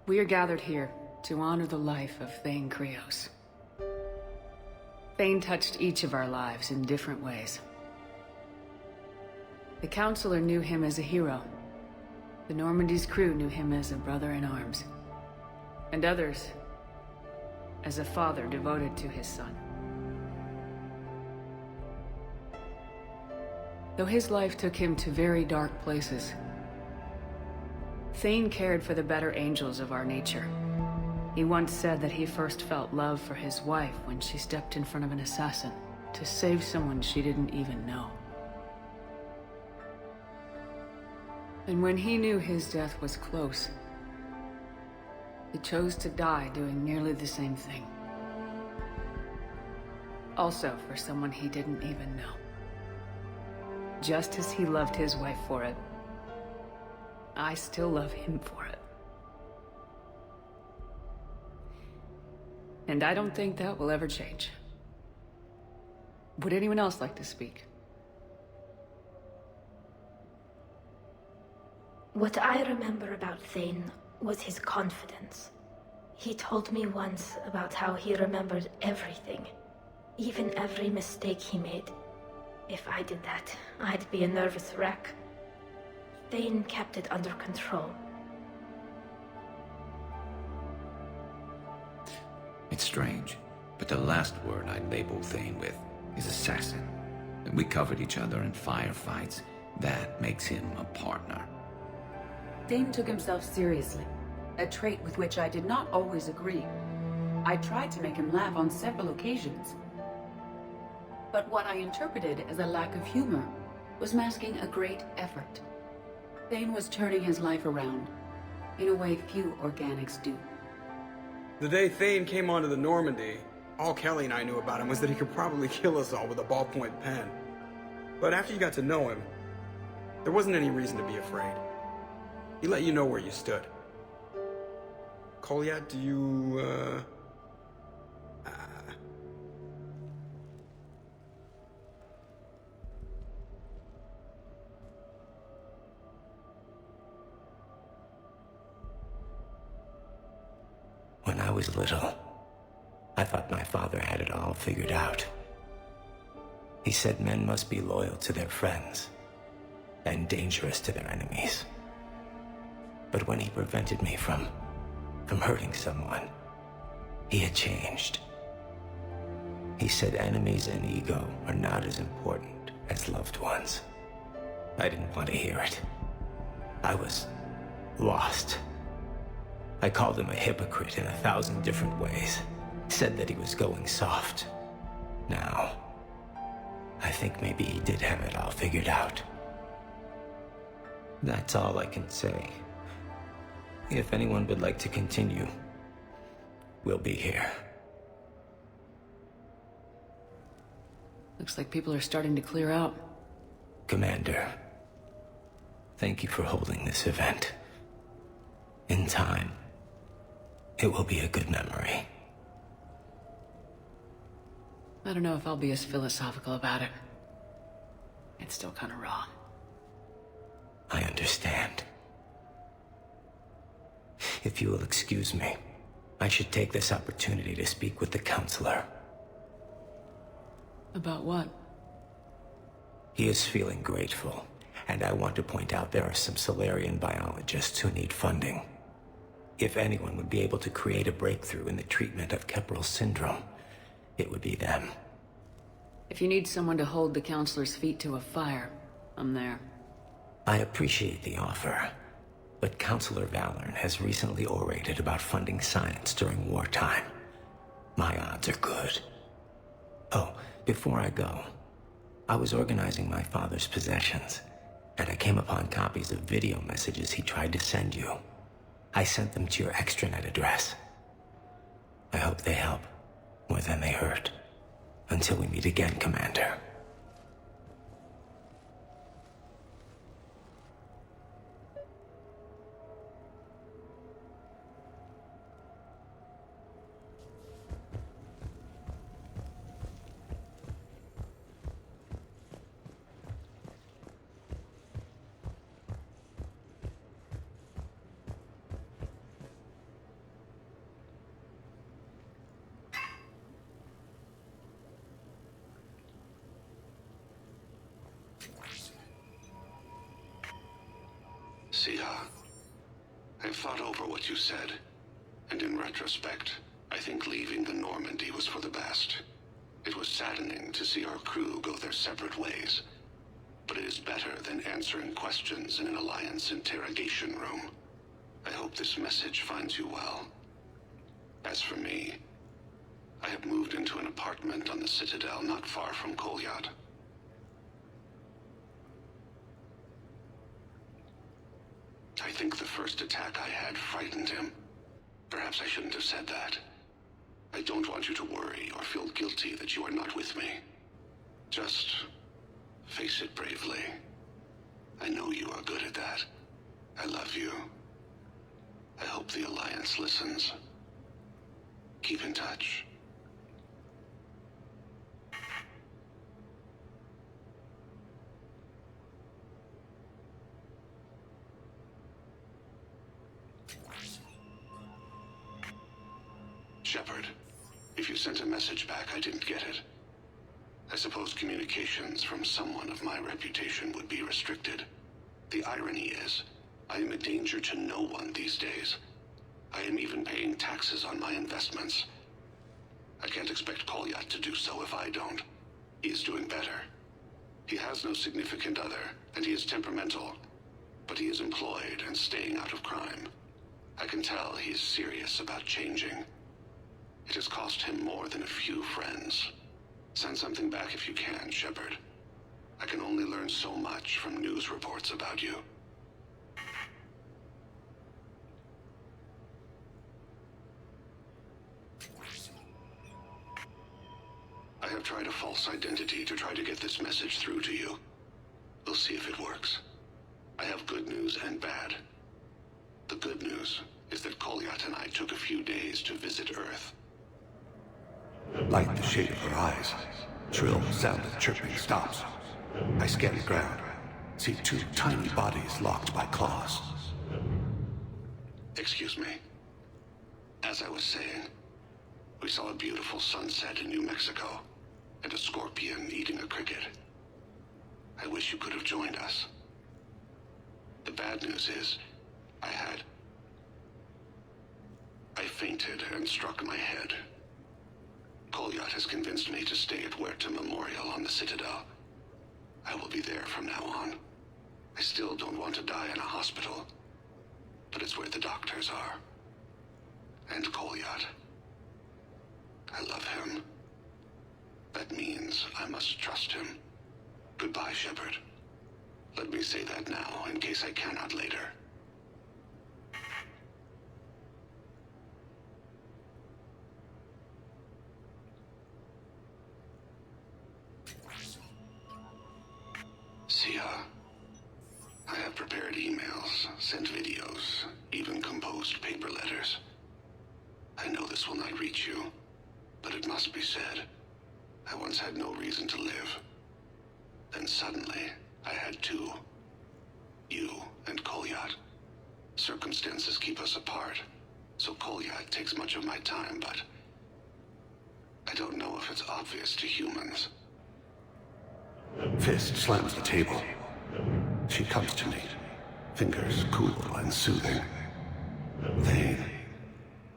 We are gathered here to honor the life of Thane Krios. Thane touched each of our lives in different ways. The Counselor knew him as a hero. The Normandy's crew knew him as a brother in arms. And others as a father devoted to his son. Though his life took him to very dark places, Thane cared for the better angels of our nature. He once said that he first felt love for his wife when she stepped in front of an assassin to save someone she didn't even know. And when he knew his death was close, he chose to die doing nearly the same thing. Also for someone he didn't even know. Just as he loved his wife for it, I still love him for it. And I don't think that will ever change. Would anyone else like to speak? What I remember about Thane was his confidence. He told me once about how he remembered everything, even every mistake he made. If I did that, I'd be a nervous wreck. Thane kept it under control. It's strange, but the last word I'd label Thane with is assassin. And we covered each other in firefights. That makes him a partner. Thane took himself seriously, a trait with which I did not always agree. I tried to make him laugh on several occasions. But what I interpreted as a lack of humor was masking a great effort. Thane was turning his life around, in a way few organics do. The day Thane came onto the Normandy, all Kelly and I knew about him was that he could probably kill us all with a ballpoint pen. But after you got to know him, there wasn't any reason to be afraid. He let you know where you stood. Kolya, do you, When I was little, I thought my father had it all figured out. He said men must be loyal to their friends and dangerous to their enemies. But when he prevented me from hurting someone, he had changed. He said enemies and ego are not as important as loved ones. I didn't want to hear it. I was lost. I called him a hypocrite in 1,000 different ways. Said that he was going soft. Now, I think maybe he did have it all figured out. That's all I can say. If anyone would like to continue, we'll be here. Looks like people are starting to clear out. Commander, thank you for holding this event. In time, it will be a good memory. I don't know if I'll be as philosophical about it. It's still kind of raw. I understand. If you will excuse me, I should take this opportunity to speak with the Counselor. About what? He is feeling grateful, and I want to point out there are some Solarian biologists who need funding. If anyone would be able to create a breakthrough in the treatment of Keppel syndrome, it would be them. If you need someone to hold the Counselor's feet to a fire, I'm there. I appreciate the offer, but Counselor Valorn has recently orated about funding science during wartime. My odds are good. Oh, before I go, I was organizing my father's possessions, and I came upon copies of video messages he tried to send you. I sent them to your extranet address. I hope they help, more than they hurt. Until we meet again, Commander. Sia, I've thought over what you said, and in retrospect, I think leaving the Normandy was for the best. It was saddening to see our crew go their separate ways, but it is better than answering questions in an Alliance interrogation room. I hope this message finds you well. As for me, I have moved into an apartment on the Citadel not far from Kolyat. I think the first attack I had frightened him. Perhaps I shouldn't have said that. I don't want you to worry or feel guilty that you are not with me. Just face it bravely. I know you are good at that. I love you. I hope the Alliance listens. Keep in touch. Shepard, if you sent a message back, I didn't get it. I suppose communications from someone of my reputation would be restricted. The irony is, I am a danger to no one these days. I am even paying taxes on my investments. I can't expect Kolyat to do so if I don't. He is doing better. He has no significant other, and he is temperamental. But he is employed and staying out of crime. I can tell he is serious about changing. It has cost him more than a few friends. Send something back if you can, Shepard. I can only learn so much from news reports about you. I have tried a false identity to try to get this message through to you. We'll see if it works. I have good news and bad. The good news is that Kolyat and I took a few days to visit Earth. Like the shade of her eyes. Shrill sound of chirping stops. I scan the ground. See two tiny bodies locked by claws. Excuse me. As I was saying, we saw a beautiful sunset in New Mexico, and a scorpion eating a cricket. I wish you could have joined us. The bad news is, I fainted and struck my head. Kolyat has convinced me to stay at Huerta Memorial on the Citadel. I will be there from now on. I still don't want to die in a hospital, but it's where the doctors are. And Kolyat. I love him. That means I must trust him. Goodbye, Shepard. Let me say that now, in case I cannot later. Sia, I have prepared emails, sent videos, even composed paper letters. I know this will not reach you, but it must be said. I once had no reason to live. Then suddenly, I had two. You and Kolyat. Circumstances keep us apart, so Kolyat takes much of my time, but I don't know if it's obvious to humans. Fist slams the table. She comes to me, fingers cool and soothing. Thane,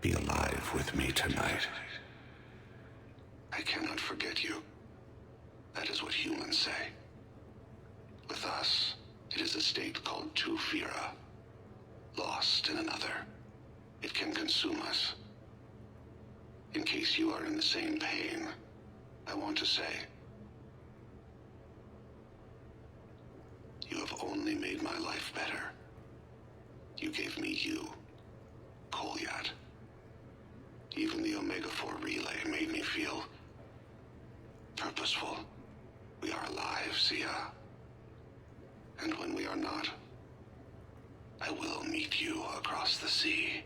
be alive with me tonight. I cannot forget you. That is what humans say. With us, it is a state called Tufira. Lost in another. It can consume us. In case you are in the same pain, I want to say, you have only made my life better. You gave me you, Kolyat. Even the Omega-4 relay made me feel purposeful. We are alive, Sia. And when we are not, I will meet you across the sea.